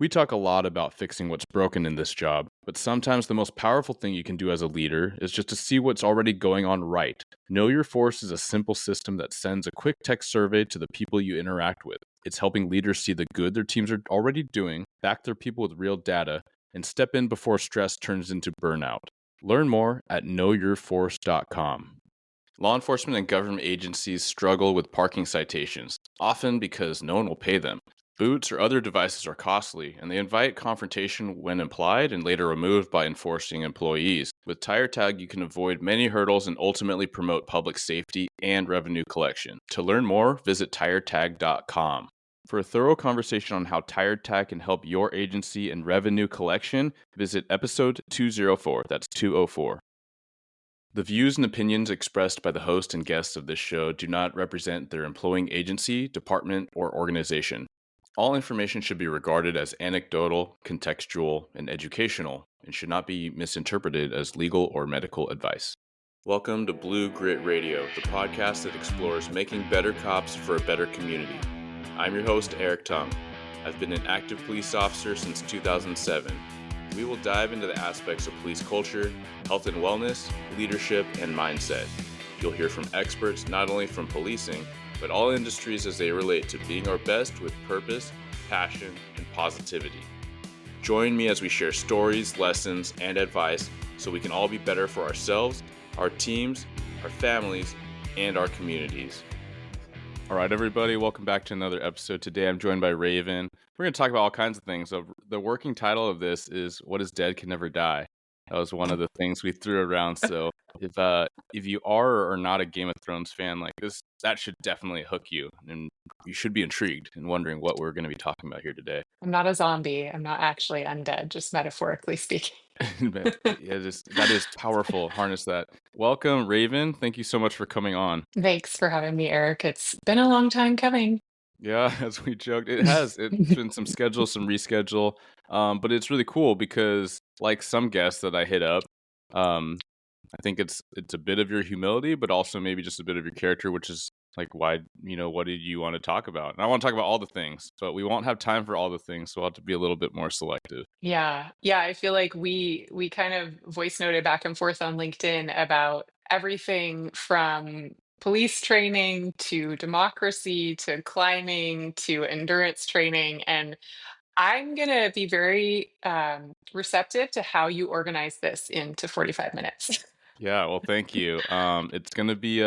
We talk a lot about fixing what's broken in this job, but sometimes the most powerful thing you can do as a leader is just to see what's already going on right. Know Your Force is a simple system that sends a quick text survey to the people you interact with. It's helping leaders see the good their teams are already doing, back their people with real data, and step in before stress turns into burnout. Learn more at knowyourforce.com. Law enforcement and government agencies struggle with parking citations, often because no one will pay them. Boots or other devices are costly, and they invite confrontation when implied and later removed by enforcing employees. With Tire Tag, you can avoid many hurdles and ultimately promote public safety and revenue collection. To learn more, visit tiretag.com. For a thorough conversation on how Tire Tag can help your agency and revenue collection, visit episode 204. That's 204. The views and opinions expressed by the host and guests of this show do not represent their employing agency, department, or organization. All information should be regarded as anecdotal, contextual, and educational, and should not be misinterpreted as legal or medical advice. Welcome to Blue Grit Radio, the podcast that explores making better cops for a better community. I'm your host, Eric Tung. I've been an active police officer since 2007. We will dive into the aspects of police culture, health and wellness, leadership, and mindset. You'll hear from experts not only from policing, but all industries as they relate to being our best with purpose, passion, and positivity. Join me as we share stories, lessons, and advice so we can all be better for ourselves, our teams, our families, and our communities. All right, everybody, welcome back to another episode. Today I'm joined by Raven. We're going to talk about all kinds of things. So the working title of this is What is Dead Can Never Die. That was one of the things we threw around. So if you are or are not a Game of Thrones fan like this, that should definitely hook you. And you should be intrigued and wondering what we're going to be talking about here today. I'm not a zombie. I'm not actually undead, just metaphorically speaking. Yeah, that is powerful. Harness that. Welcome, Raven. Thank you so much for coming on. Thanks for having me, Eric. It's been a long time coming. Yeah, as we joked, it has. It's been some schedule, some reschedule, but it's really cool because, like some guests that I hit up, I think it's a bit of your humility, but also maybe just a bit of your character, which is like why what did you want to talk about? And I want to talk about all the things, but we won't have time for all the things, so we'll have to be a little bit more selective. Yeah. I feel like we kind of voice noted back and forth on LinkedIn about everything from police training to democracy to climbing to endurance training. And I'm gonna be very receptive to how you organize this into 45 minutes. Yeah, well, thank you. It's gonna be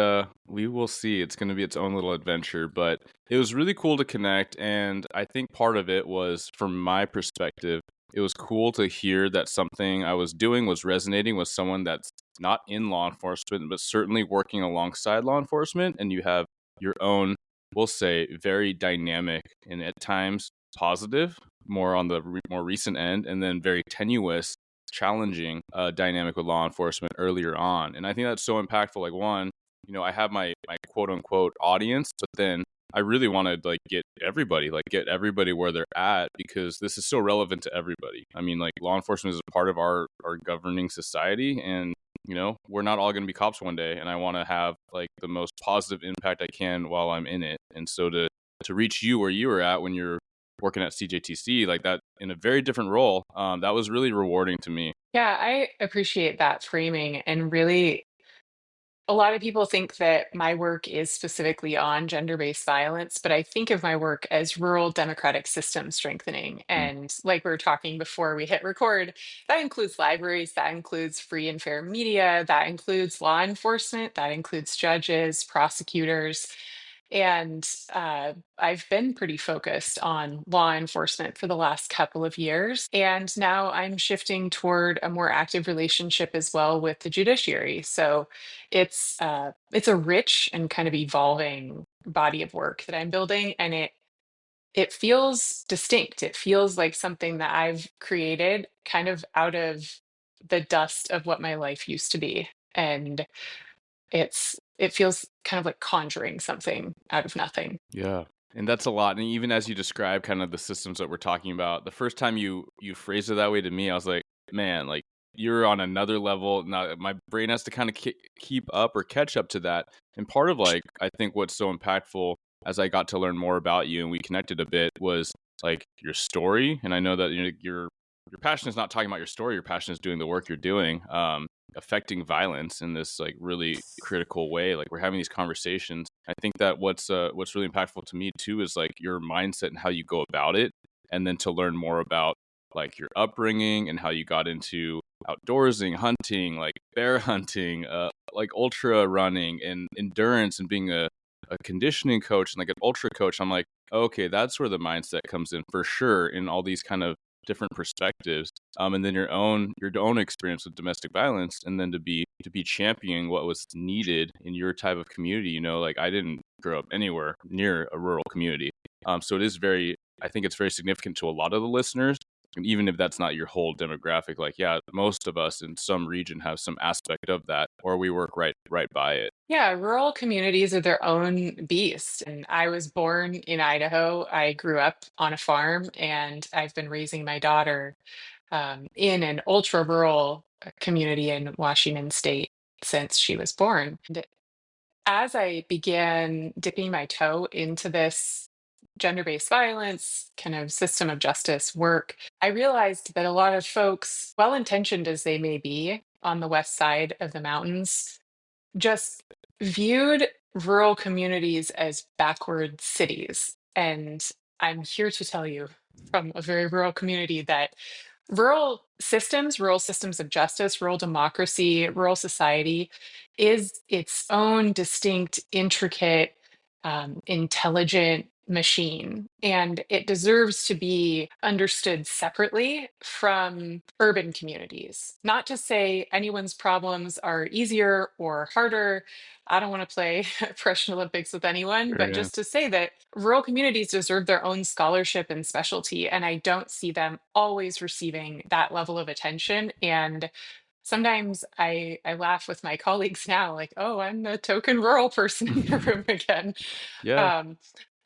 we will see. It's gonna be its own little adventure, but it was really cool to connect, and I think part of it was, from my perspective, it was cool to hear that something I was doing was resonating with someone that's not in law enforcement, but certainly working alongside law enforcement, and you have your own, we'll say, very dynamic and at times positive, more on the more recent end, and then very tenuous challenging dynamic with law enforcement earlier on. And I think that's so impactful. Like, one, I have my quote unquote audience, but then I really want to get everybody where they're at, because this is so relevant to everybody. I mean, like, law enforcement is a part of our governing society, and we're not all going to be cops one day, and I want to have like the most positive impact I can while I'm in it. And so to reach you where you were at when you're working at CJTC, like that, in a very different role, that was really rewarding to me. Yeah, I appreciate that framing. And really, a lot of people think that my work is specifically on gender-based violence, but I think of my work as rural democratic system strengthening. Mm. And like we were talking before we hit record, that includes libraries, that includes free and fair media, that includes law enforcement, that includes judges, prosecutors. And I've been pretty focused on law enforcement for the last couple of years. And now I'm shifting toward a more active relationship as well with the judiciary. So it's a rich and kind of evolving body of work that I'm building, and it feels distinct. It feels like something that I've created kind of out of the dust of what my life used to be. And it feels kind of like conjuring something out of nothing. Yeah. And that's a lot. And even as you describe kind of the systems that we're talking about, the first time you phrased it that way to me, I was like, man, like, you're on another level. Now my brain has to kind of keep up or catch up to that. And part of, like, I think what's so impactful as I got to learn more about you and we connected a bit was like your story. And I know that your passion is not talking about your story. Your passion is doing the work you're doing, affecting violence in this like really critical way. Like we're having these conversations. I think that what's really impactful to me too is like your mindset and how you go about it, and then to learn more about like your upbringing and how you got into outdoorsing, hunting, like bear hunting, like ultra running and endurance, and being a conditioning coach and like an ultra coach. I'm like, okay, that's where the mindset comes in for sure in all these kind of different perspectives. And then your own experience with domestic violence, and then to be championing what was needed in your type of community. Like I didn't grow up anywhere near a rural community. So it is very, I think it's very significant to a lot of the listeners. And even if that's not your whole demographic, like, yeah, most of us in some region have some aspect of that, or we work right by it. Yeah, rural communities are their own beast. And I was born in Idaho. I grew up on a farm, and I've been raising my daughter in an ultra rural community in Washington State since she was born. And as I began dipping my toe into this gender-based violence kind of system of justice work, I realized that a lot of folks, well intentioned as they may be on the west side of the mountains, just viewed rural communities as backward cities. And I'm here to tell you from a very rural community that rural systems of justice, rural democracy, rural society is its own distinct, intricate, intelligent machine. And it deserves to be understood separately from urban communities. Not to say anyone's problems are easier or harder. I don't want to play Russian Olympics with anyone, Sure, but yeah. just to say that rural communities deserve their own scholarship and specialty. And I don't see them always receiving that level of attention. And sometimes I laugh with my colleagues now, like, oh, I'm the token rural person in the room again. Yeah, Um,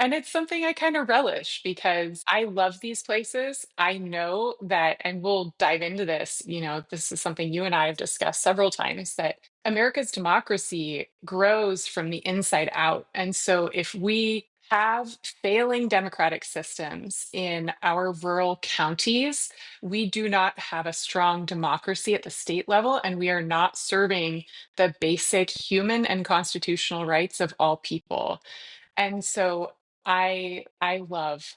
and it's something I kind of relish because I love these places. I know that, and we'll dive into this, this is something you and I have discussed several times, that America's democracy grows from the inside out. And so if we have failing democratic systems in our rural counties, we do not have a strong democracy at the state level, and we are not serving the basic human and constitutional rights of all people. And so I love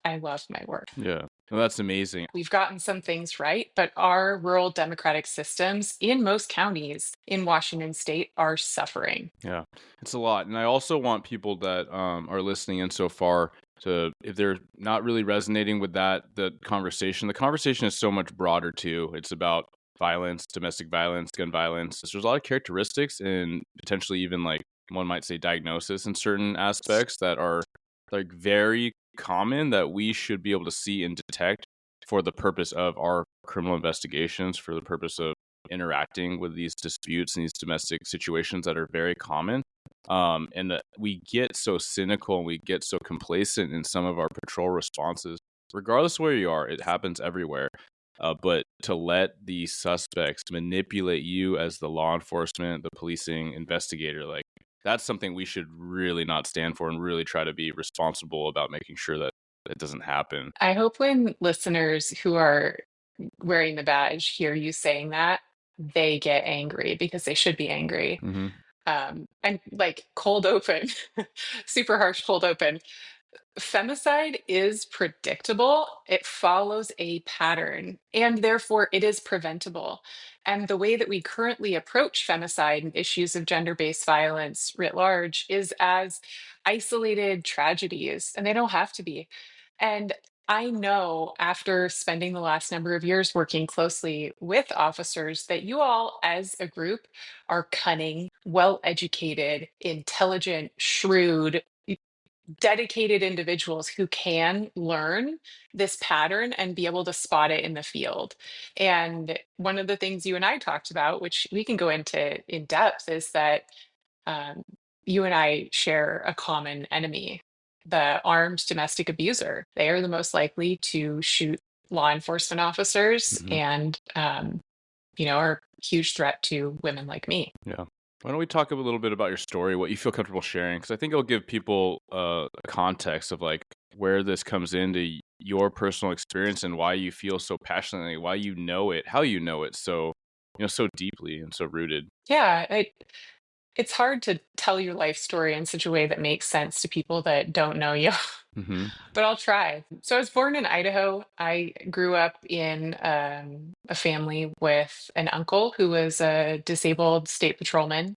my work. yeah. Well, that's amazing. We've gotten some things right, but our rural democratic systems in most counties in Washington state are suffering. Yeah, it's a lot. And I also want people that are listening in so far to, if they're not really resonating with the conversation is so much broader too. It's about violence, domestic violence, gun violence. There's a lot of characteristics and potentially even like one might say diagnosis in certain aspects that are like very common that we should be able to see and detect for the purpose of our criminal investigations, for the purpose of interacting with these disputes and these domestic situations that are very common. And we get so cynical and we get so complacent in some of our patrol responses. Regardless of where you are, it happens everywhere. But to let the suspects manipulate you as the law enforcement, the policing investigator, like that's something we should really not stand for and really try to be responsible about making sure that it doesn't happen. I hope when listeners who are wearing the badge hear you saying that, they get angry because they should be angry. Hmm. And like cold open, super harsh cold open. Femicide is predictable. It follows a pattern, and therefore it is preventable. And the way that we currently approach femicide and issues of gender based violence writ large is as isolated tragedies, and they don't have to be. And I know after spending the last number of years working closely with officers that you all, as a group, are cunning, well educated, intelligent, shrewd, dedicated individuals who can learn this pattern and be able to spot it in the field. And one of the things you and I talked about, which we can go into in depth, is that um, you and I share a common enemy, the armed domestic abuser. They are the most likely to shoot law enforcement officers Hmm. and, are a huge threat to women like me. Yeah. Why don't we talk a little bit about your story, what you feel comfortable sharing? Because I think it'll give people a context of like where this comes into your personal experience and why you feel so passionately, why you know it, how you know it so, so deeply and so rooted. Yeah, it's hard to tell your life story in such a way that makes sense to people that don't know you, Hmm. but I'll try. So I was born in Idaho. I grew up in a family with an uncle who was a disabled state patrolman,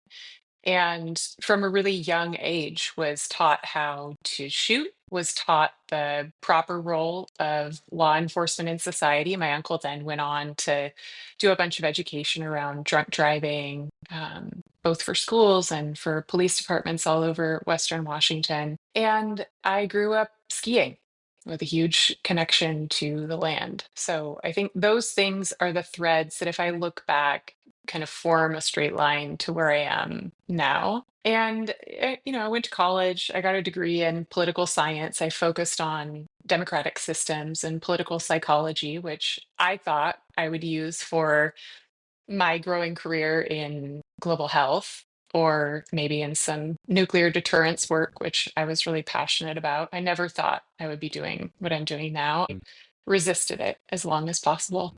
and from a really young age was taught how to shoot, was taught the proper role of law enforcement in society. My uncle then went on to do a bunch of education around drunk driving, both for schools and for police departments all over Western Washington. And I grew up skiing with a huge connection to the land. So I think those things are the threads that, if I look back, kind of form a straight line to where I am now. And, I went to college, I got a degree in political science. I focused on democratic systems and political psychology, which I thought I would use for my growing career in global health, or maybe in some nuclear deterrence work, which I was really passionate about. I never thought I would be doing what I'm doing now. I resisted it as long as possible.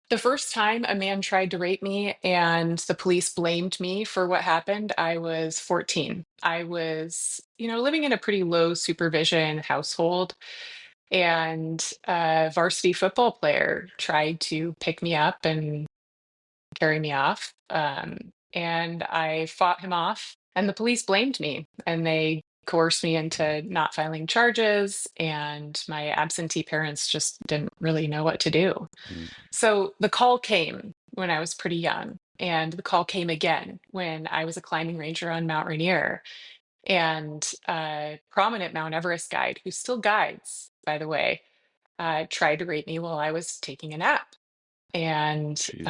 The first time a man tried to rape me and the police blamed me for what happened, I was 14. I was, living in a pretty low supervision household, and a varsity football player tried to pick me up and carry me off. And I fought him off, and the police blamed me, and they coerced me into not filing charges, and my absentee parents just didn't really know what to do. So the call came when I was pretty young, and the call came again when I was a climbing ranger on Mount Rainier. And a prominent Mount Everest guide, who still guides, by the way, tried to rape me while I was taking a nap. And Jesus.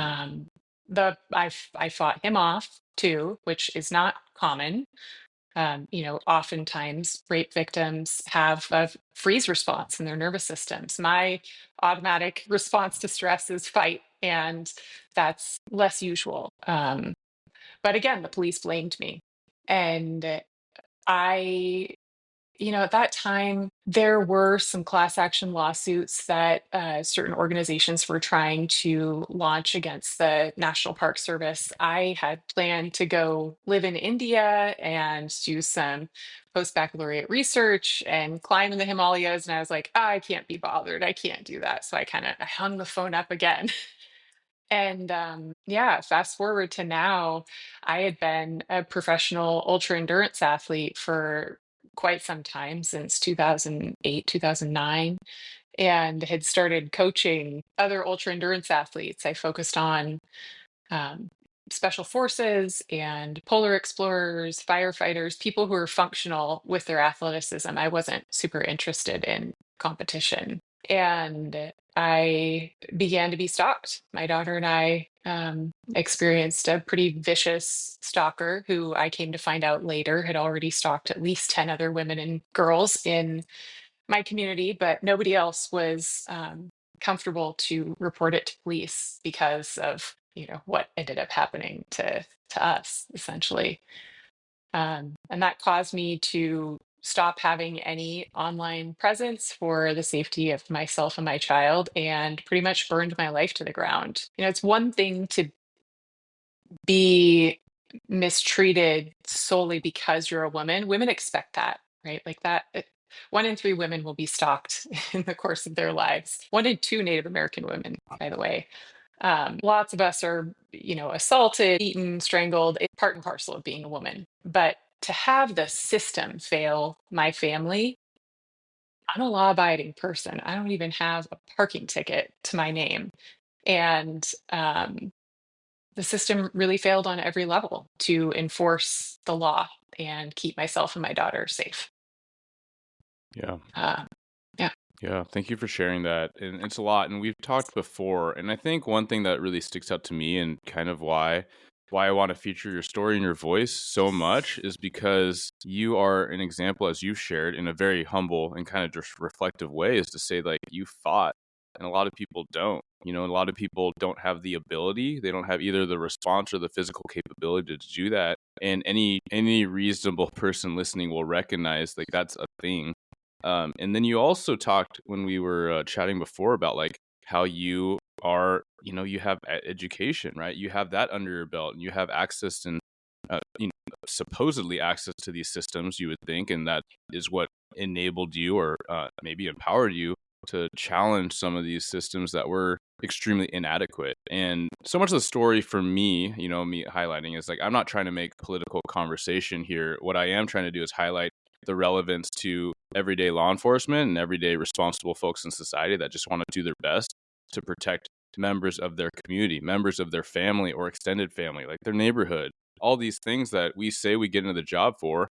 I fought him off too, which is not common. Oftentimes rape victims have a freeze response in their nervous systems. My automatic response to stress is fight, and that's less usual. But again, the police blamed me. And I at that time, there were some class action lawsuits that certain organizations were trying to launch against the National Park Service. I had planned to go live in India and do some post baccalaureate research and climb in the Himalayas. And I was like, I can't be bothered. I can't do that. So I hung the phone up again. And yeah, fast forward to now, I had been a professional ultra endurance athlete for quite some time, since 2008, 2009, and had started coaching other ultra endurance athletes. I focused on um, special forces and polar explorers, firefighters, people who are functional with their athleticism. I wasn't super interested in competition. And I began to be stalked. My daughter and I experienced a pretty vicious stalker, who I came to find out later had already stalked at least 10 other women and girls in my community, but nobody else was comfortable to report it to police because of what ended up happening to us, essentially. And that caused me to stop having any online presence for the safety of myself and my child, and pretty much burned my life to the ground. It's one thing to be mistreated solely because you're a woman. Women expect that, right? Like that. 1 in 3 women will be stalked in the course of their lives. 1 in 2 Native American women, by the way. Lots of us are, assaulted, beaten, strangled. It's part and parcel of being a woman. But to have the system fail my family, I'm a law abiding person. I don't even have a parking ticket to my name. And the system really failed on every level to enforce the law and keep myself and my daughter safe. Yeah. Uh, yeah. Yeah, thank you for sharing that. And it's a lot. And we've talked before. And I think one thing that really sticks out to me and kind of why I want to feature your story and your voice so much is because you are an example, as you shared, in a very humble and kind of just reflective way, is to say, like, you fought. And a lot of people don't. A lot of people don't have the ability. They don't have either the response or the physical capability to do that. And any reasonable person listening will recognize, like, that's a thing. And then you also talked when we were chatting before about like how you are, you have education, right? You have that under your belt, and you have access and supposedly access to these systems, you would think, and that is what enabled you or maybe empowered you to challenge some of these systems that were extremely inadequate. And so much of the story for me, me highlighting is like, I'm not trying to make political conversation here. What I am trying to do is highlight the relevance to everyday law enforcement and everyday responsible folks in society that just want to do their best to protect members of their community, members of their family or extended family, like their neighborhood, all these things that we say we get into the job for.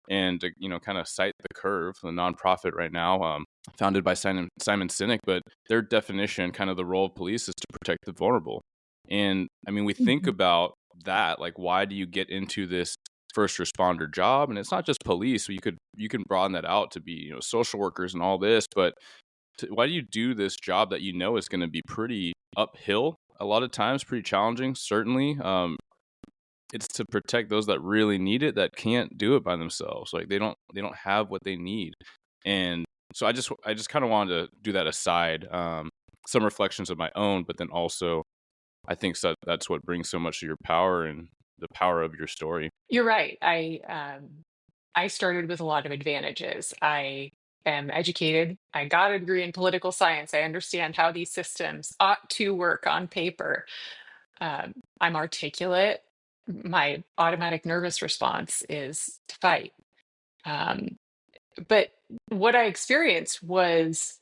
And to, kind of cite the Curve, the nonprofit right now, founded by Simon Sinek, but their definition, kind of the role of police, is to protect the vulnerable. And I mean, we think Mhm. about that, like, why do you get into this first responder job? And it's not just police. So you can broaden that out to be, social workers and all this, but why do you do this job that is going to be pretty uphill a lot of times, pretty challenging, certainly. It's to protect those that really need it, that can't do it by themselves. Like they don't have what they need. And so I just kind of wanted to do that aside, some reflections of my own, but then also I think that's what brings so much of your power and the power of your story. You're right. I started with a lot of advantages. I am educated. I got a degree in political science. I understand how these systems ought to work on paper. I'm articulate. My automatic nervous response is to fight. Um, but what I experienced was,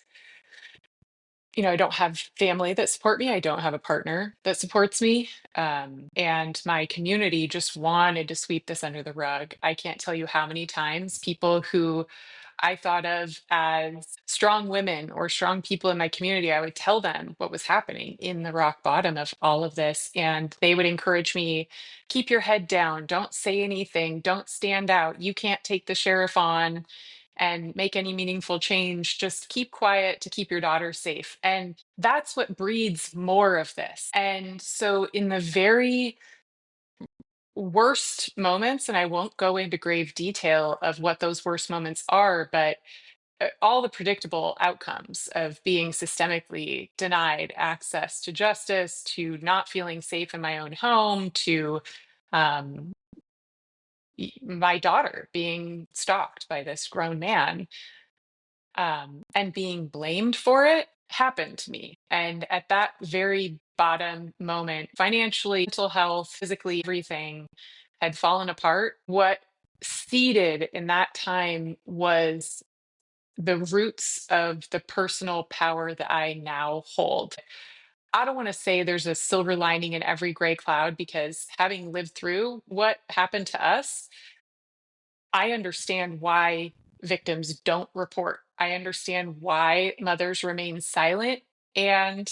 I don't have family that support me. I don't have a partner that supports me. And my community just wanted to sweep this under the rug. I can't tell you how many times people who I thought of as strong women or strong people in my community, I would tell them what was happening in the rock bottom of all of this. And they would encourage me, keep your head down, don't say anything, don't stand out. You can't take the sheriff on and make any meaningful change. Just keep quiet to keep your daughter safe. And that's what breeds more of this. And so, in the very worst moments, and I won't go into grave detail of what those worst moments are, but all the predictable outcomes of being systemically denied access to justice, to not feeling safe in my own home, to um, my daughter being stalked by this grown man, and being blamed for it happened to me. And at that very bottom moment, financially, mental health, physically, everything had fallen apart. What seeded in that time was the roots of the personal power that I now hold. I don't want to say there's a silver lining in every gray cloud, because having lived through what happened to us, I understand why victims don't report. I understand why mothers remain silent. And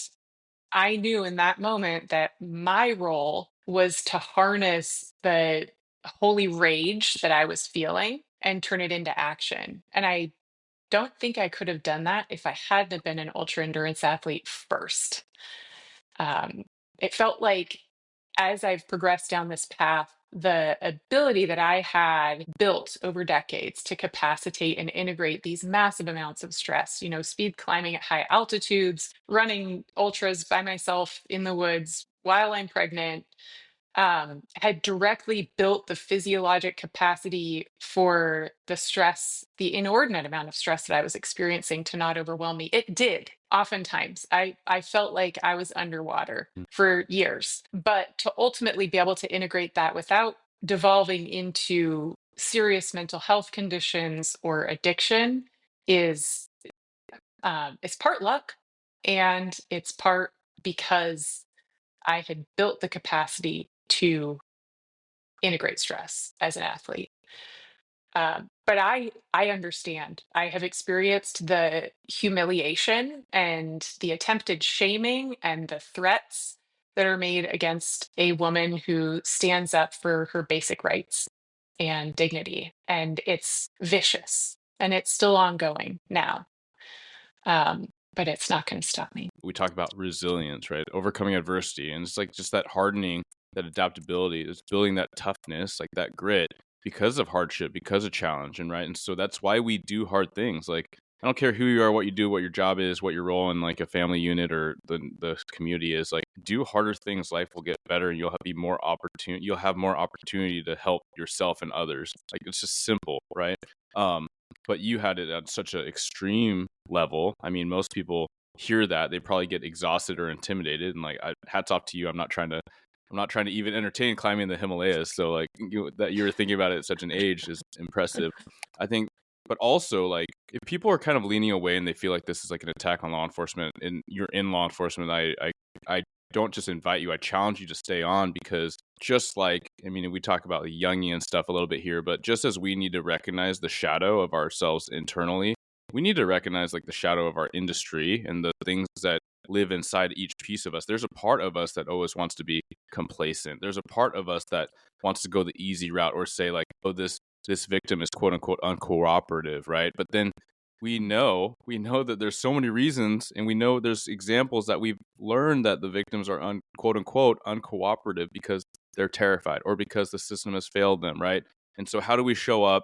I knew in that moment that my role was to harness the holy rage that I was feeling and turn it into action. And I don't think I could have done that if I hadn't been an ultra endurance athlete first. Um, it felt like as I've progressed down this path, the ability that I had built over decades to capacitate and integrate these massive amounts of stress, speed climbing at high altitudes, running ultras by myself in the woods while I'm pregnant, had directly built the physiologic capacity for the stress, the inordinate amount of stress that I was experiencing, to not overwhelm me. It did. Oftentimes, I felt like I was underwater for years, but to ultimately be able to integrate that without devolving into serious mental health conditions or addiction is, it's part luck, and it's part because I had built the capacity to integrate stress as an athlete. But I understand. I have experienced the humiliation and the attempted shaming and the threats that are made against a woman who stands up for her basic rights and dignity. And it's vicious, and it's still ongoing now. But it's not going to stop me. We talk about resilience, right? Overcoming adversity. And it's like just that hardening, that adaptability, is building that toughness, like that grit because of hardship, because of challenge. And right. And so that's why we do hard things. Like I don't care who you are, what you do, what your job is, what your role in like a family unit or the community is. Like, do harder things, life will get better, and you'll have more opportunity to help yourself and others. Like, it's just simple, right? Um, but you had it at such an extreme level. I mean, most people hear that, they probably get exhausted or intimidated, and like, hats off to you. I'm not trying to even entertain climbing the Himalayas. So like, that you were thinking about it at such an age is impressive. I think, but also like, if people are kind of leaning away and they feel like this is like an attack on law enforcement and you're in law enforcement, I don't just invite you, I challenge you to stay on, because just like, I mean, we talk about the Jungian stuff a little bit here, but just as we need to recognize the shadow of ourselves internally, we need to recognize like the shadow of our industry and the things that live inside each piece of us. There's a part of us that always wants to be complacent. There's a part of us that wants to go the easy route or say like, oh, this victim is quote unquote uncooperative, right? But then we know that there's so many reasons, and we know there's examples that we've learned that the victims are quote unquote uncooperative because they're terrified or because the system has failed them, right? And so how do we show up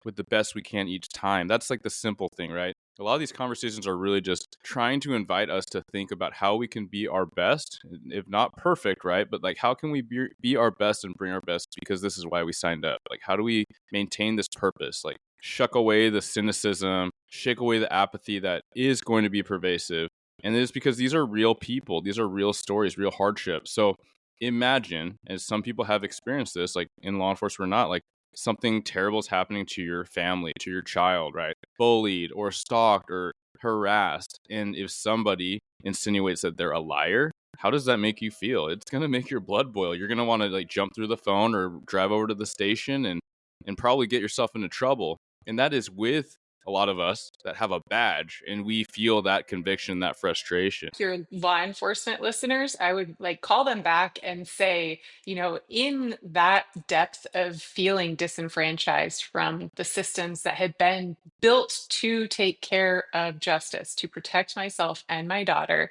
with the best we can each time? That's like the simple thing, right? A lot of these conversations are really just trying to invite us to think about how we can be our best, if not perfect, right? But like, how can we be our best and bring our best, because this is why we signed up. Like, how do we maintain this purpose? Like, shuck away the cynicism, shake away the apathy that is going to be pervasive. And it's because these are real people, these are real stories, real hardships. So imagine, as some people have experienced this, like in law enforcement or not, like something terrible is happening to your family, to your child, right? Bullied or stalked or harassed. And if somebody insinuates that they're a liar, how does that make you feel? It's going to make your blood boil. You're going to want to like jump through the phone or drive over to the station and probably get yourself into trouble. And that is with a lot of us that have a badge, and we feel that conviction, that frustration. Your law enforcement listeners, I would like call them back and say, in that depth of feeling disenfranchised from the systems that had been built to take care of justice, to protect myself and my daughter,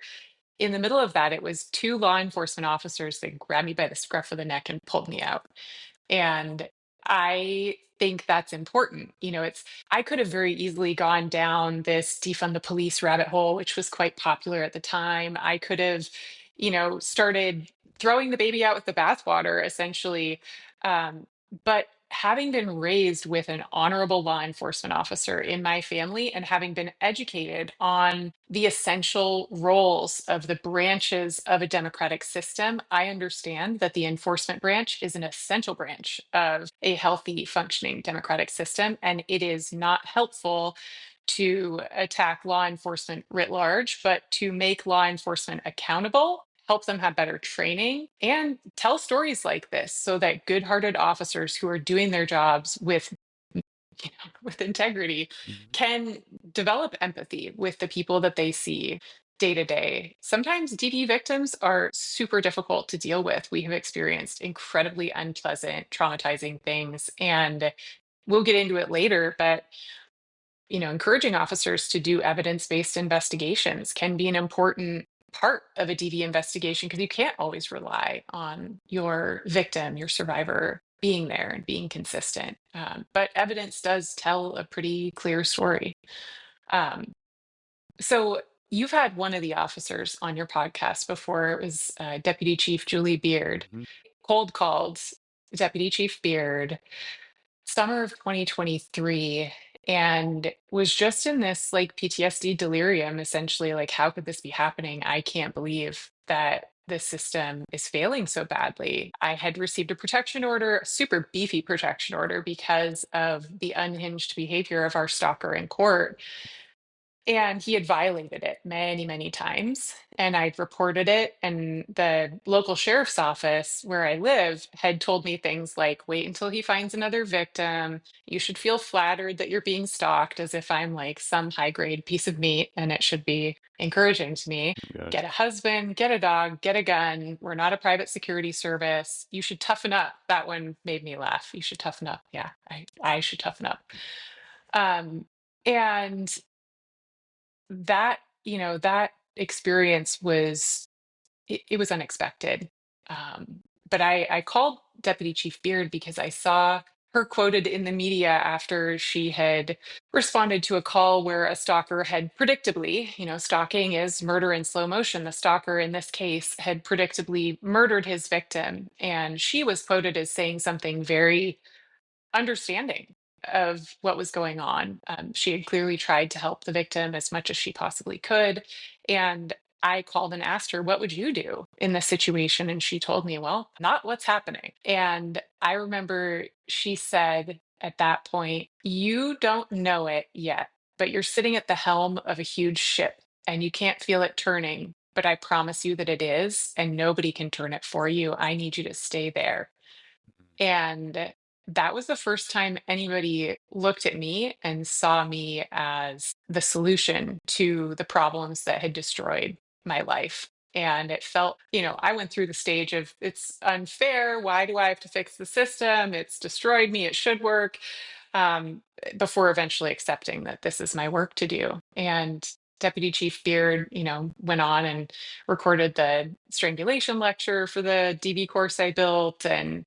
in the middle of that, it was two law enforcement officers that grabbed me by the scruff of the neck and pulled me out. And I think that's important. I could have very easily gone down this defund the police rabbit hole, which was quite popular at the time. I could have, started throwing the baby out with the bathwater, essentially. But having been raised with an honorable law enforcement officer in my family and having been educated on the essential roles of the branches of a democratic system, I understand that the enforcement branch is an essential branch of a healthy, functioning democratic system. And it is not helpful to attack law enforcement writ large, but to make law enforcement accountable, help them have better training, and tell stories like this so that good-hearted officers who are doing their jobs with integrity Mhm. can develop empathy with the people that they see day to day. Sometimes DV victims are super difficult to deal with. We have experienced incredibly unpleasant, traumatizing things, and we'll get into it later, but encouraging officers to do evidence-based investigations can be an important part of a DV investigation because you can't always rely on your victim, your survivor being there and being consistent. But evidence does tell a pretty clear story. Um, so you've had one of the officers on your podcast before. It was Deputy Chief Julie Beard. Mhm. Cold called Deputy Chief Beard summer of 2023 and was just in this like PTSD delirium, essentially. Like, how could this be happening? I can't believe that this system is failing so badly. I had received a protection order, a super beefy protection order, because of the unhinged behavior of our stalker in court. And he had violated it many, many times. And I'd reported it. And the local sheriff's office where I live had told me things like, wait until he finds another victim. You should feel flattered that you're being stalked, as if I'm like some high grade piece of meat. And it should be encouraging to me. Get Gotcha. a husband, get a dog, get a gun. We're not a private security service. You should toughen up. That one made me laugh. You should toughen up. Yeah, I should toughen up. Um, and that experience was it was unexpected. But I called Deputy Chief Beard because I saw her quoted in the media after she had responded to a call where a stalker had predictably, stalking is murder in slow motion. The stalker in this case had predictably murdered his victim. And she was quoted as saying something very understanding of what was going on. She had clearly tried to help the victim as much as she possibly could. And I called and asked her, "What would you do in this situation?" And she told me, "Well, not what's happening." And I remember she said at that point, "You don't know it yet, but you're sitting at the helm of a huge ship and you can't feel it turning. But I promise you that it is, and nobody can turn it for you. I need you to stay there." And that was the first time anybody looked at me and saw me as the solution to the problems that had destroyed my life. And it felt, I went through the stage of it's unfair. Why do I have to fix the system? It's destroyed me. It should work. Before eventually accepting that this is my work to do. And Deputy Chief Beard, went on and recorded the strangulation lecture for the DV course I built. And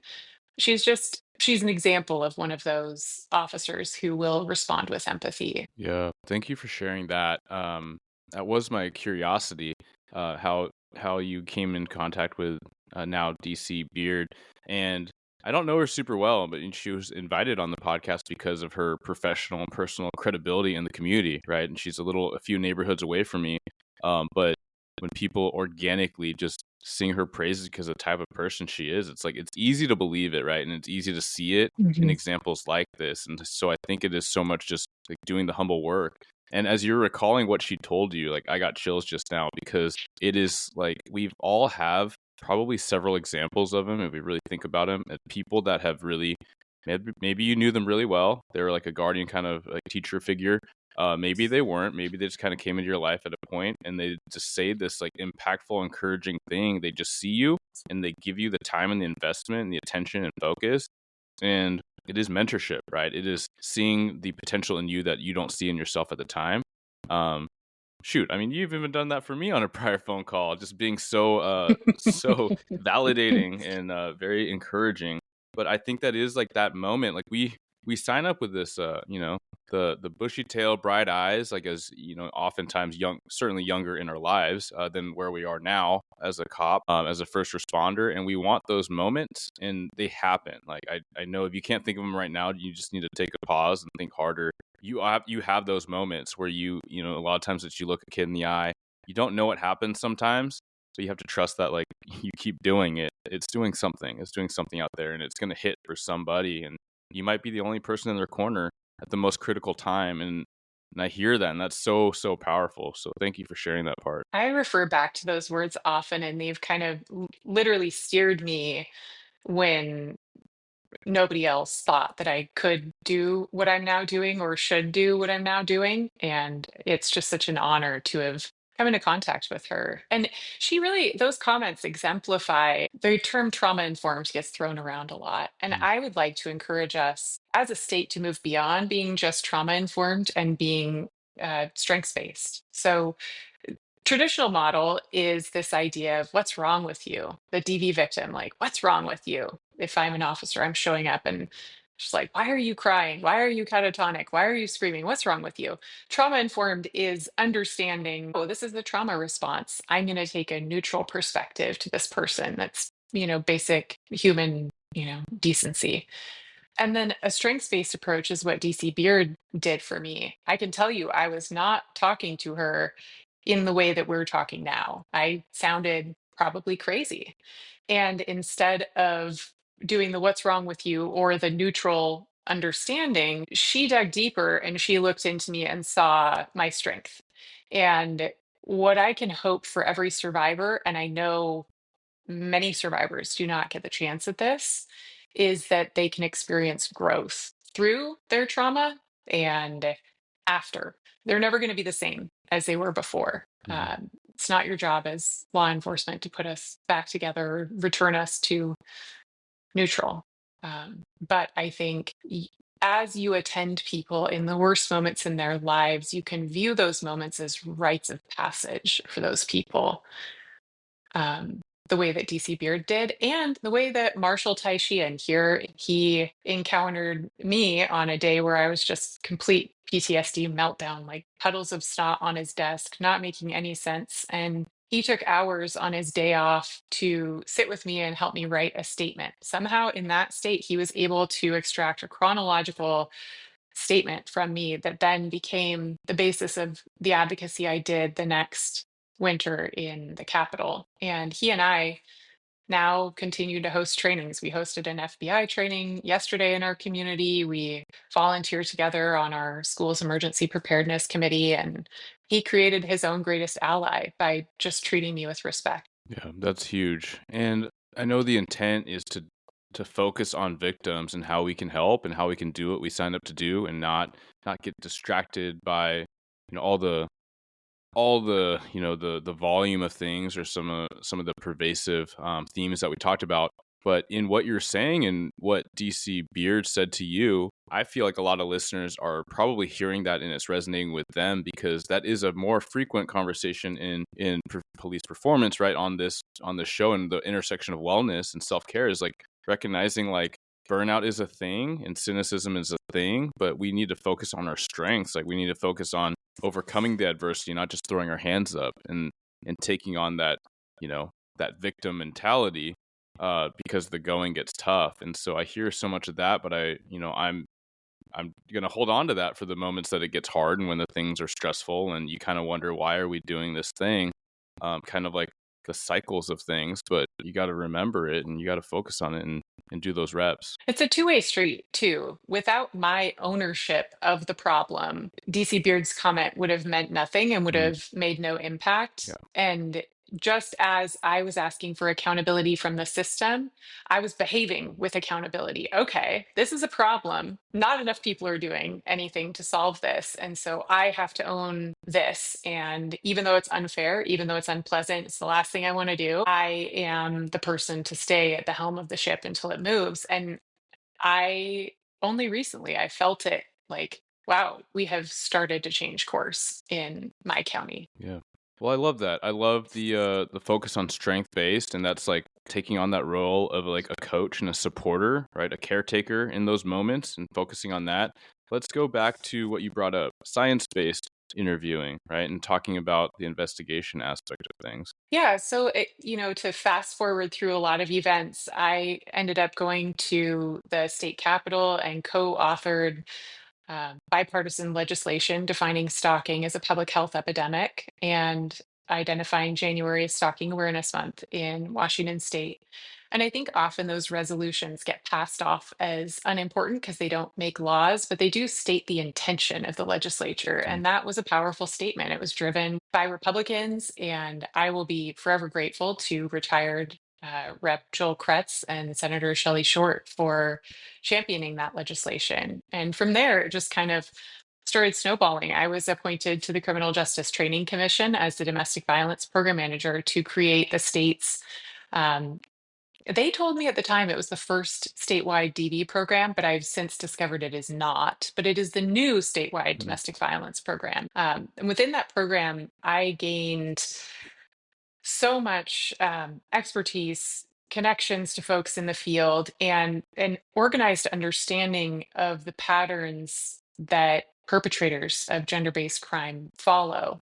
she's an example of one of those officers who will respond with empathy. Yeah, thank you for sharing that. That was my curiosity, how you came in contact with now DC Beard, and I don't know her super well, but she was invited on the podcast because of her professional and personal credibility in the community, right? And she's a few neighborhoods away from me, but when people organically just sing her praises because of the type of person she is, it's like it's easy to believe it, right? And it's easy to see it in Mhm. examples like this. And so I think it is so much just like doing the humble work. And as you're recalling what she told you, like I got chills just now because it is like we've all have probably several examples of them if we really think about them, people that have really maybe you knew them really well. They were like a guardian kind of like teacher figure. Maybe they weren't. Maybe they just kind of came into your life at a point and they just say this like impactful, encouraging thing. They just see you and they give you the time and the investment and the attention and focus. And it is mentorship, right? It is seeing the potential in you that you don't see in yourself at the time. Um, Shoot, I mean, you've even done that for me on a prior phone call, just being so validating and very encouraging. But I think that is like that moment, like we sign up with this, the bushy tail, bright eyes, like as oftentimes young, certainly younger in our lives than where we are now as a cop, as a first responder, and we want those moments, and they happen. Like I know if you can't think of them right now, you just need to take a pause and think harder. You have those moments where a lot of times that you look a kid in the eye, you don't know what happens sometimes, so you have to trust that like you keep doing it. It's doing something out there, and it's going to hit for somebody, and you might be the only person in their corner at the most critical time. And I hear that, and that's so powerful. So thank you for sharing that part. I refer back to those words often, and they've kind of literally steered me when nobody else thought that I could do what I'm now doing or should do what I'm now doing. And it's just such an honor to have come into contact with her. And she really, those comments exemplify the term trauma informed gets thrown around a lot. And Mm, I would like to encourage us as a state to move beyond being just trauma informed and being strengths based. So traditional model is this idea of what's wrong with you, the DV victim, like, what's wrong with you? If I'm an officer, I'm showing up and just like, why are you crying? Why are you catatonic? Why are you screaming? What's wrong with you? Trauma informed is understanding, oh, this is the trauma response. I'm going to take a neutral perspective to this person. That's, basic human, decency. And then a strengths based approach is what DC Beard did for me. I can tell you, I was not talking to her in the way that we're talking now. I sounded probably crazy. And instead of doing the what's wrong with you or the neutral understanding, she dug deeper and she looked into me and saw my strength. And what I can hope for every survivor, and I know many survivors do not get the chance at this, is that they can experience growth through their trauma and after. They're never going to be the same as they were before. mhm, It's not your job as law enforcement to put us back together, or return us to neutral. But I think as you attend people in the worst moments in their lives, you can view those moments as rites of passage for those people. the way that DC Beard did, and the way that Marshall Taishian here, he encountered me on a day where I was just complete PTSD meltdown, like puddles of snot on his desk, not making any sense. And he took hours on his day off to sit with me and help me write a statement. Somehow, in that state, he was able to extract a chronological statement from me that then became the basis of the advocacy I did the next winter in the Capitol. And he and I now continue to host trainings. We hosted an FBI training yesterday in our community. We volunteer together on our school's emergency preparedness committee. And he created his own greatest ally by just treating me with respect. Yeah, that's huge. And I know the intent is to focus on victims and how we can help and how we can do what we signed up to do, and not get distracted by all the the volume of things, or some of the pervasive themes that we talked about. But in what you're saying and what DC Beard said to you, I feel like a lot of listeners are probably hearing that and it's resonating with them, because that is a more frequent conversation in police performance, right? On this show, and the intersection of wellness and self-care is like recognizing like burnout is a thing and cynicism is a thing, but we need to focus on our strengths. Like we need to focus on overcoming the adversity, not just throwing our hands up and taking on that, that victim mentality, because the going gets tough. And so I hear so much of that, but I'm gonna hold on to that for the moments that it gets hard and when the things are stressful and you kind of wonder, why are we doing this thing? Kind of like the cycles of things, but you got to remember it and you got to focus on it and do those reps. It's a two-way street, too. Without my ownership of the problem, DC Beard's comment would have meant nothing and would Mm, have made no impact. yeah. And just as I was asking for accountability from the system, I was behaving with accountability. Okay, this is a problem. Not enough people are doing anything to solve this. And so I have to own this. And even though it's unfair, even though it's unpleasant, it's the last thing I want to do. I am the person to stay at the helm of the ship until it moves. And I only recently I felt it like, wow, we have started to change course in my county. Yeah. Well, I love that. I love the focus on strength based, and that's like taking on that role of like a coach and a supporter, right? A caretaker in those moments and focusing on that. Let's go back to what you brought up, science based interviewing, right? And talking about the investigation aspect of things. Yeah, so to fast forward through a lot of events, I ended up going to the state capitol and co-authored bipartisan legislation defining stalking as a public health epidemic and identifying January as Stalking Awareness Month in Washington state. And I think often those resolutions get passed off as unimportant because they don't make laws, but they do state the intention of the legislature. Mm. And that was a powerful statement. It was driven by Republicans, and I will be forever grateful to retired Rep. Joel Kretz and Senator Shelley Short for championing that legislation. And from there, it just kind of started snowballing. I was appointed to the Criminal Justice Training Commission as the domestic violence program manager to create the state's. Um, they told me at the time it was the first statewide DV program, but I've since discovered it is not. But it is the new statewide Mm. domestic violence program. And within that program, I gained so much expertise, connections to folks in the field, and an organized understanding of the patterns that perpetrators of gender-based crime follow.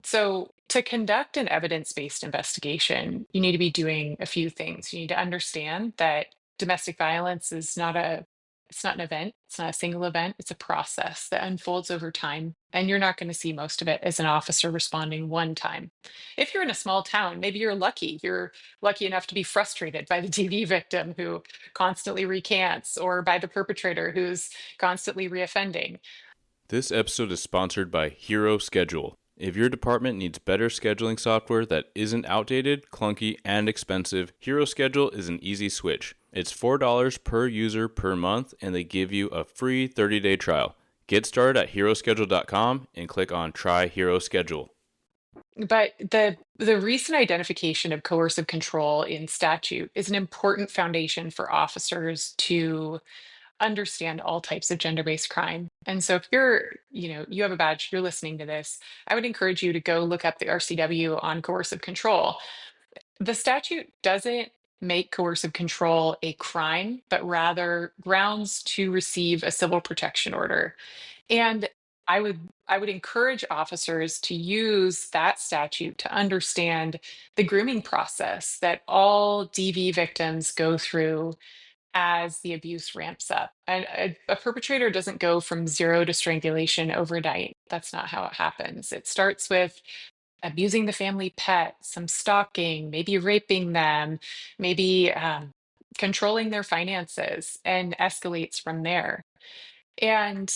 So, to conduct an evidence-based investigation, you need to be doing a few things. You need to understand that domestic violence is not a it's not an event, it's not a single event, it's a process that unfolds over time. And you're not going to see most of it as an officer responding one time. If you're in a small town, maybe you're lucky. You're lucky enough to be frustrated by the DV victim who constantly recants, or by the perpetrator who's constantly reoffending. This episode is sponsored by Hero Schedule. If your department needs better scheduling software that isn't outdated, clunky, and expensive, Hero Schedule is an easy switch. It's $4 per user per month, and they give you a free 30-day trial. Get started at heroschedule.com and click on Try Hero Schedule. But the recent identification of coercive control in statute is an important foundation for officers to understand all types of gender-based crime. And so if you have a badge, you're listening to this, I would encourage you to go look up the RCW on coercive control. The statute doesn't make coercive control a crime, but rather grounds to receive a civil protection order. And I would encourage officers to use that statute to understand the grooming process that all DV victims go through as the abuse ramps up. And a perpetrator doesn't go from zero to strangulation overnight. That's not how it happens. It starts with abusing the family pet, some stalking, maybe raping them, maybe controlling their finances, and escalates from there. And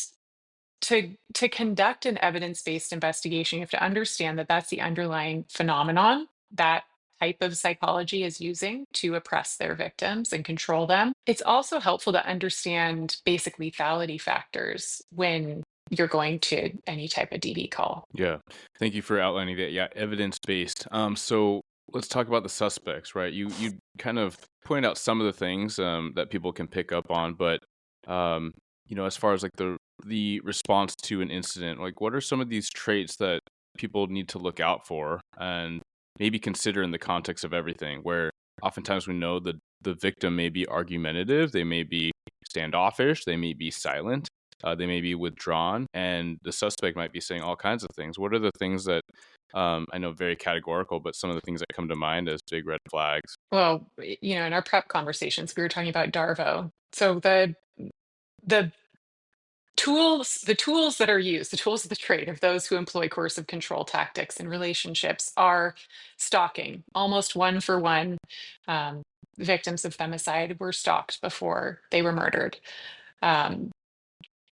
to conduct an evidence-based investigation, you have to understand that that's the underlying phenomenon that type of psychology is using to oppress their victims and control them. It's also helpful to understand basic lethality factors when you're going to any type of DV call. Yeah. Thank you for outlining that. Yeah, evidence-based. So let's talk about the suspects, right? You kind of point out some of the things that people can pick up on, but um, as far as like the response to an incident, like what are some of these traits that people need to look out for and maybe consider in the context of everything, where oftentimes we know that the victim may be argumentative, they may be standoffish, they may be silent, they may be withdrawn, and the suspect might be saying all kinds of things. What are the things that I know very categorical, but some of the things that come to mind as big red flags? Well, in our prep conversations, we were talking about Darvo. So the tools that are used, the tools of the trade of those who employ coercive control tactics in relationships are stalking. Almost one for one, um, victims of femicide were stalked before they were murdered. Um,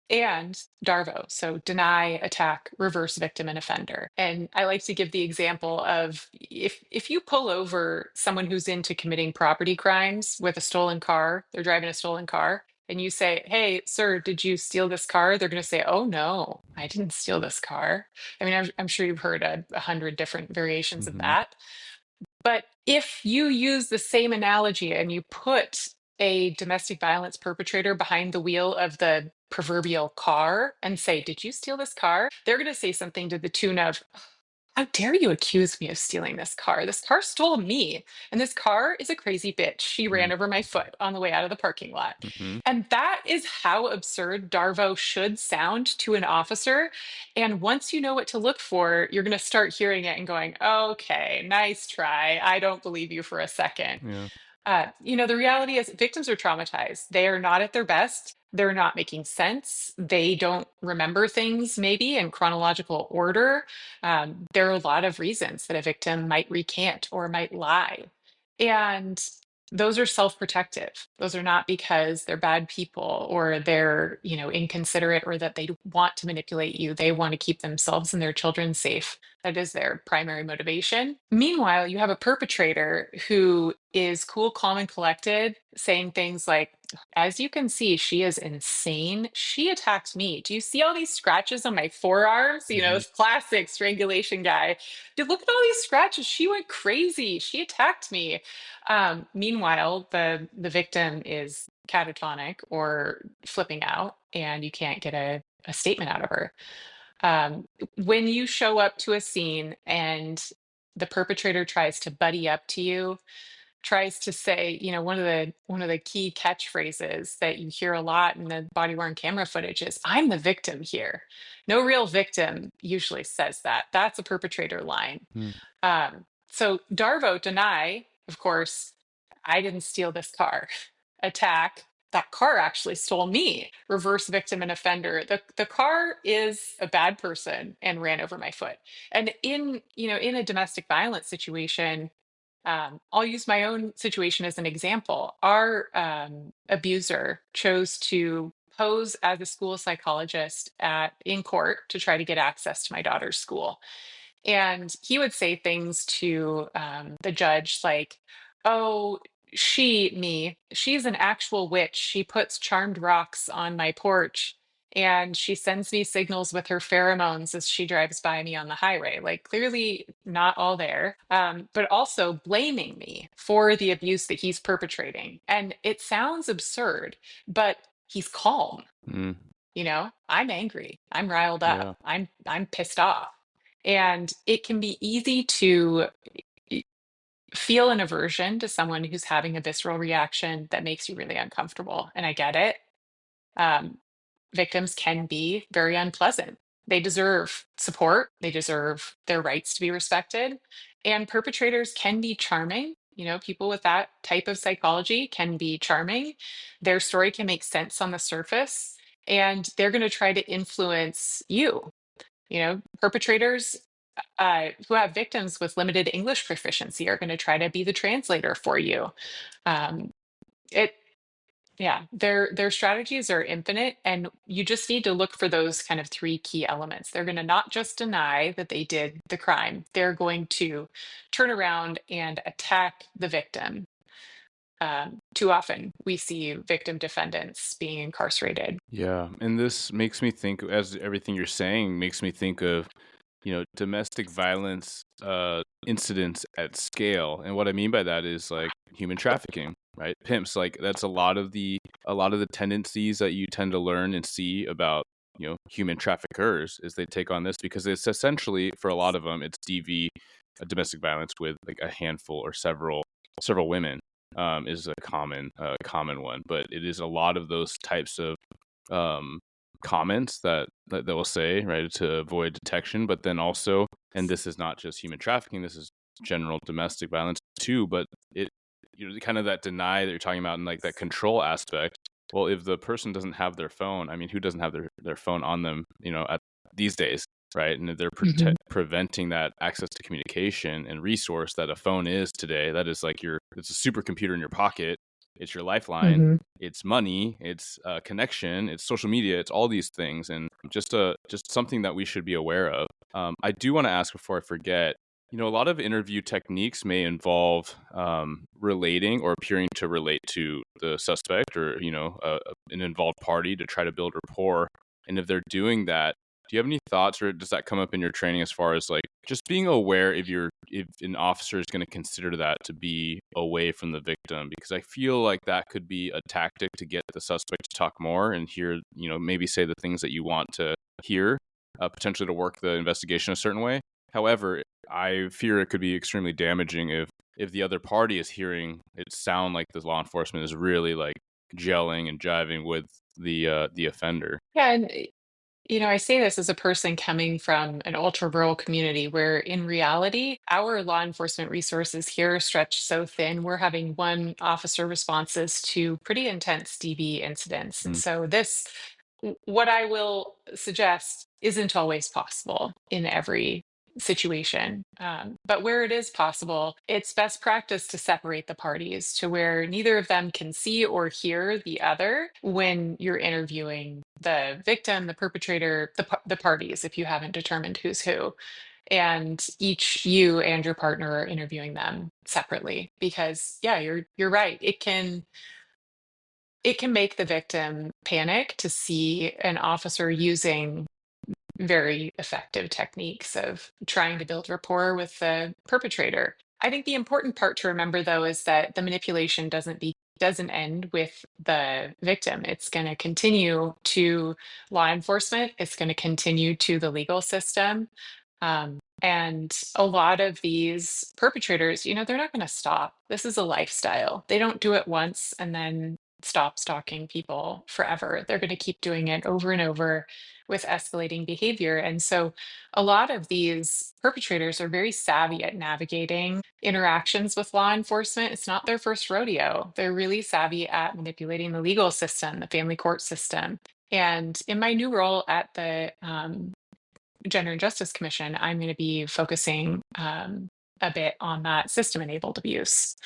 and Darvo, so deny, attack, reverse victim and offender. And I like to give the example of if you pull over someone who's into committing property crimes with a stolen car, they're driving a stolen car, and you say, "Hey, sir, did you steal this car?" They're going to say, "Oh no, I didn't steal this car." I mean, I'm sure you've heard a hundred different variations of Hmm. that. But if you use the same analogy and you put a domestic violence perpetrator behind the wheel of the proverbial car and say, "Did you steal this car?" They're going to say something to the tune of, "How dare you accuse me of stealing this car? This car stole me. And this car is a crazy bitch. She ran over my foot on the way out of the parking lot." Hmm. And that is how absurd Darvo should sound to an officer. And once you know what to look for, you're going to start hearing it and going, "Okay, nice try. I don't believe you for a second." Yeah. The reality is victims are traumatized. They are not at their best. They're not making sense. They don't remember things maybe in chronological order. There are a lot of reasons that a victim might recant or might lie. And those are self-protective. Those are not because they're bad people or they're, inconsiderate or that they want to manipulate you. They want to keep themselves and their children safe. That is their primary motivation. Meanwhile, you have a perpetrator who is cool, calm, and collected, saying things like, "As you can see, she is insane. She attacked me. Do you see all these scratches on my forearms?" Hmm. This classic strangulation guy. "Dude, look at all these scratches. She went crazy. She attacked me." Meanwhile, the victim is catatonic or flipping out, and you can't get a statement out of her. When you show up to a scene and the perpetrator tries to buddy up to you, tries to say, one of the key catchphrases that you hear a lot in the body worn camera footage is, "I'm the victim here." No real victim usually says that. That's a perpetrator line. So Darvo, deny, of course, "I didn't steal this car." Attack, "That car actually stole me." Reverse victim and offender, the car is a bad person and ran over my foot. And in a domestic violence situation, I'll use my own situation as an example. Our abuser chose to pose as a school psychologist in court to try to get access to my daughter's school. And he would say things to the judge like, "Oh, she's an actual witch. She puts charmed rocks on my porch and she sends me signals with her pheromones as she drives by me on the highway." Like, clearly not all there, but also blaming me for the abuse that he's perpetrating. And it sounds absurd, but he's calm. Mm. I'm angry. I'm riled up. Yeah. I'm pissed off. And it can be easy to feel an aversion to someone who's having a visceral reaction that makes you really uncomfortable. And I get it. Um, Victims can be very unpleasant. They deserve support, they deserve their rights to be respected. And perpetrators can be charming. People with that type of psychology can be charming. Their story can make sense on the surface, and they're going to try to influence you. Perpetrators who have victims with limited English proficiency are going to try to be the translator for you. Um, it yeah, their strategies are infinite, and you just need to look for those kind of three key elements. They're going to not just deny that they did the crime, they're going to turn around and attack the victim. Too often, we see victim defendants being incarcerated. Yeah, and this makes me think, as everything you're saying makes me think of, domestic violence incidents at scale. And what I mean by that is like human trafficking, right? Pimps, like that's a lot of the tendencies that you tend to learn and see about, human traffickers is they take on this because it's essentially for a lot of them it's DV, domestic violence with like a handful or several women is a common one, but it is a lot of those types of um, comments that they'll say, right, to avoid detection. But then also, and this is not just human trafficking, this is general domestic violence too. But it, kind of that deny that you're talking about and like that control aspect. Well, if the person doesn't have their phone, I mean, who doesn't have their phone on them, at these days, right? And if they're Mhm. preventing that access to communication and resource that a phone is today, that is like it's a supercomputer in your pocket. It's your lifeline, Mhm. it's money, it's connection, it's social media, it's all these things, and just something that we should be aware of. I do want to ask before I forget. A lot of interview techniques may involve relating or appearing to relate to the suspect or an involved party to try to build rapport. And if they're doing that, do you have any thoughts, or does that come up in your training as far as like just being aware if an officer is going to consider that to be away from the victim? Because I feel like that could be a tactic to get the suspect to talk more and hear, maybe say the things that you want to hear, potentially to work the investigation a certain way. However, I fear it could be extremely damaging if the other party is hearing it sound like the law enforcement is really like gelling and jiving with the offender. Yeah, and I say this as a person coming from an ultra rural community where, in reality, our law enforcement resources here stretch so thin. We're having one officer responses to pretty intense DV incidents. And Mm, so, what I will suggest isn't always possible in every situation. But where it is possible, it's best practice to separate the parties to where neither of them can see or hear the other when you're interviewing the victim, the perpetrator, the parties, if you haven't determined who's who. And each you and your partner are interviewing them separately because yeah, you're right. It can make the victim panic to see an officer using very effective techniques of trying to build rapport with the perpetrator. I think the important part to remember, though, is that the manipulation doesn't end with the victim. It's going to continue to law enforcement. It's going to continue to the legal system. And a lot of these perpetrators, they're not going to stop. This is a lifestyle. They don't do it once and then stop stalking people forever. They're going to keep doing it over and over with escalating behavior. And so a lot of these perpetrators are very savvy at navigating interactions with law enforcement. It's not their first rodeo. They're really savvy at manipulating the legal system, the family court system. And in my new role at the Gender and Justice Commission, I'm going to be focusing a bit on that system enabled abuse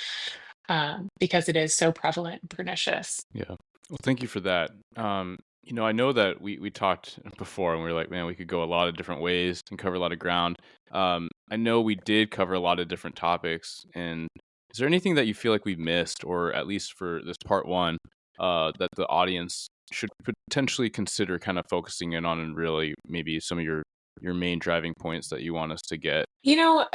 because it is so prevalent and pernicious. yeah. Well, thank you for that. I know that we talked before and we were like, man, we could go a lot of different ways and cover a lot of ground. I know we did cover a lot of different topics. And is there anything that you feel like we've missed, or at least for this part one, that the audience should potentially consider kind of focusing in on, and really maybe some of your main driving points that you want us to get? You know,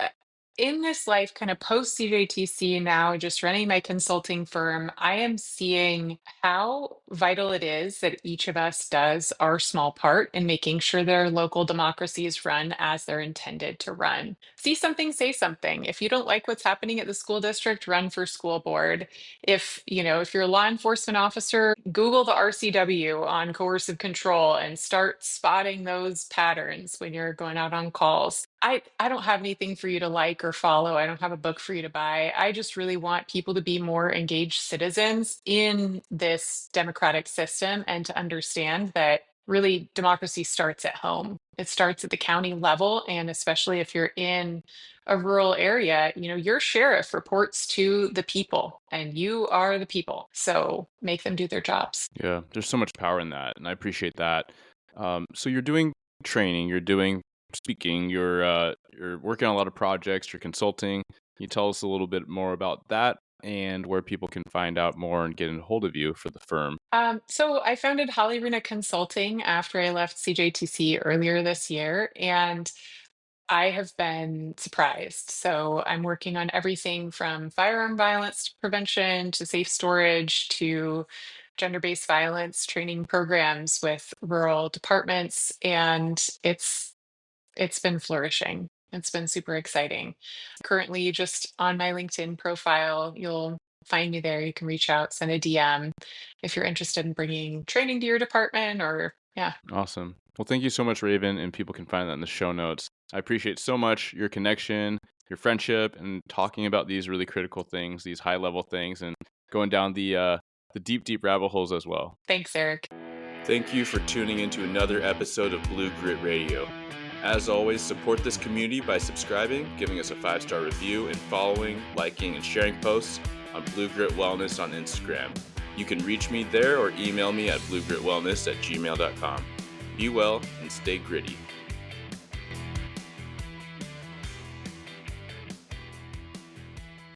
In this life, kind of post CJTC now, just running my consulting firm, I am seeing how vital it is that each of us does our small part in making sure their local democracies run as they're intended to run. See something, say something. If you don't like what's happening at the school district, run for school board. If you're a law enforcement officer, Google the RCW on coercive control and start spotting those patterns when you're going out on calls. I don't have anything for you to like or follow. I don't have a book for you to buy. I just really want people to be more engaged citizens in this democratic system and to understand that really democracy starts at home. It starts at the county level. And especially if you're in a rural area, your sheriff reports to the people and you are the people. So make them do their jobs. Yeah, there's so much power in that, and I appreciate that. So you're doing training, you're doing speaking, you're working on a lot of projects, you're consulting. Can you tell us a little bit more about that and where people can find out more and get a hold of you for the firm? So I founded Holly Rena Consulting after I left CJTC earlier this year, and I have been surprised. So I'm working on everything from firearm violence prevention to safe storage to gender-based violence training programs with rural departments, and it's been flourishing. It's been super exciting. Currently, just on my LinkedIn profile, you'll find me there. You can reach out, send a DM if you're interested in bringing training to your department or, yeah. Awesome. Well, thank you so much, Raven, and people can find that in the show notes. I appreciate so much your connection, your friendship, and talking about these really critical things, these high level things, and going down the deep, deep rabbit holes as well. Thanks, Eric. Thank you for tuning into another episode of Blue Grit Radio. As always, support this community by subscribing, giving us a 5-star review, and following, liking, and sharing posts on Blue Grit Wellness on Instagram. You can reach me there or email me at bluegritwellness@gmail.com. Be well and stay gritty.